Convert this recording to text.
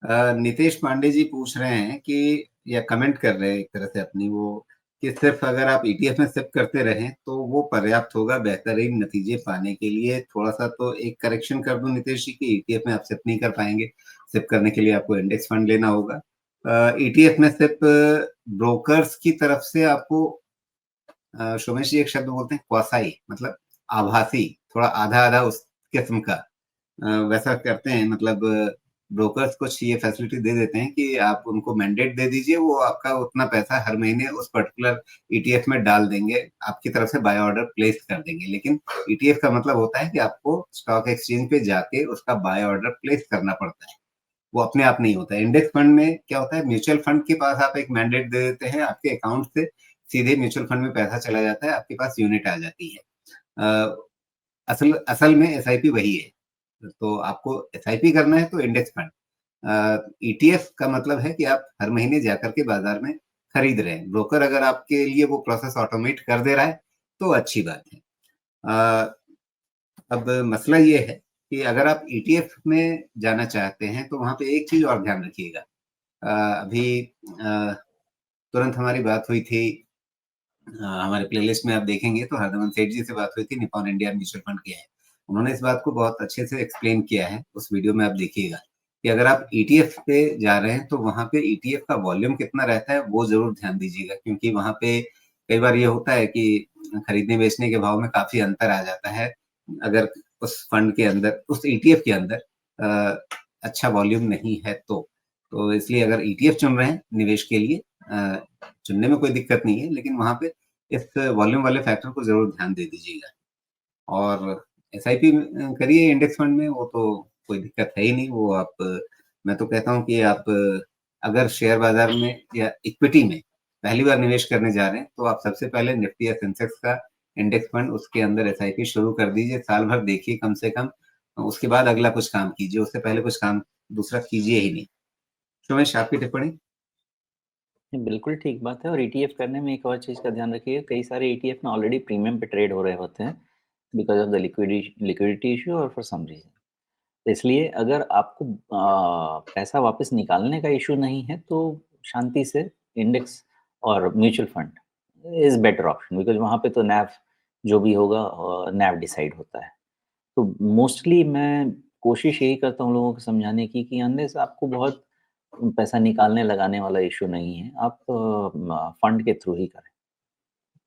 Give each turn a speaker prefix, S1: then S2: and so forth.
S1: नितेश पांडे जी पूछ रहे हैं कि या कमेंट कर रहे हैं एक तरह से अपनी वो कि सिर्फ अगर आप ईटीएफ में सिप करते रहें तो वो पर्याप्त होगा बेहतरीन नतीजे पाने के लिए। थोड़ा सा तो एक करेक्शन कर दूं नितेश जी की ईटीएफ में आप सिप नहीं कर पाएंगे। सिप करने के लिए आपको इंडेक्स फंड लेना होगा। ईटीएफ में सिप ब्रोकर्स की तरफ से आपको सोमेश जी एक शब्द बोलते हैं क्वासाई, मतलब आभासी, थोड़ा आधा आधा उस किस्म का वैसा करते हैं। मतलब ब्रोकर्स कुछ ये फैसिलिटी दे देते हैं कि आप उनको मैंडेट दे दीजिए, वो आपका उतना पैसा हर महीने उस पर्टिकुलर ईटीएफ में डाल देंगे, आपकी तरफ से बाय ऑर्डर प्लेस कर देंगे। लेकिन ईटीएफ का मतलब होता है कि आपको स्टॉक एक्सचेंज पे जाके उसका बाय ऑर्डर प्लेस करना पड़ता है, वो अपने आप नहीं होता है। इंडेक्स फंड में क्या होता है, म्यूचुअल फंड के पास आप एक मैंडेट दे देते हैं, आपके अकाउंट से सीधे म्यूचुअल फंड में पैसा चला जाता है, आपके पास यूनिट आ जाती है। अ, असल असल में एसआईपी वही है। तो आपको एसआईपी करना है तो इंडेक्स फंड। ईटीएफ का मतलब है कि आप हर महीने जाकर के बाजार में खरीद रहे हैं, ब्रोकर अगर आपके लिए वो प्रोसेस ऑटोमेट कर दे रहा है तो अच्छी बात है। अ, अब मसला ये है कि अगर आप ईटीएफ में जाना चाहते हैं तो वहां पे एक चीज और ध्यान रखिएगा। अभी तुरंत हमारी बात हुई थी, हमारे प्लेलिस्ट में आप देखेंगे तो हरदमन सेठ जी से बात हुई थी, निपॉन इंडिया म्यूचुअल फंड के हैं। उन्होंने इस बात को बहुत अच्छे से एक्सप्लेन किया है, उस वीडियो में आप देखिएगा कि अगर आप ईटीएफ पे जा रहे हैं तो वहां पे ईटीएफ का वॉल्यूम कितना रहता है वो जरूर ध्यान दीजिएगा, क्योंकि वहां पे कई बार ये होता है कि खरीदने बेचने के भाव में काफी अंतर आ जाता है अगर उस फंड के अंदर, उस ईटीएफ के अंदर अच्छा वॉल्यूम नहीं है तो इसलिए अगर ईटीएफ चुन रहे हैं निवेश के लिए, चुनने में कोई दिक्कत नहीं है, लेकिन वहां पे इस वॉल्यूम वाले फैक्टर को जरूर ध्यान दे दीजिएगा। और एसआईपी करिए इंडेक्स फंड में, वो तो कोई दिक्कत है ही नहीं। वो आप, मैं तो कहता हूँ कि आप अगर शेयर बाजार में या इक्विटी में पहली बार निवेश करने जा रहे हैं तो आप सबसे पहले निफ्टी या सेंसेक्स का इंडेक्स फंड, उसके अंदर एसआईपी शुरू कर दीजिए, साल भर देखिए कम से कम। उसके बाद अगला कुछ काम कीजिए, उससे पहले कुछ काम दूसरा कीजिए ही नहीं। सुमेश, आपकी टिप्पणी।
S2: ये बिल्कुल ठीक बात है। और ईटीएफ करने में एक और चीज़ का ध्यान रखिए, कई सारे ईटीएफ ना ऑलरेडी प्रीमियम पे ट्रेड हो रहे होते हैं because of the liquidity issue और फॉर सम रीजन। इसलिए अगर आपको पैसा वापस निकालने का इशू नहीं है तो शांति से इंडेक्स और mutual fund is better option, because वहाँ पे तो नैव जो भी होगा नैव डिसाइड होता है। तो मोस्टली मैं कोशिश यही करता हूँ लोगों को समझाने की कि अनलेस आपको बहुत पैसा निकालने लगाने वाला इशू नहीं है, आप फंड के थ्रू ही करें।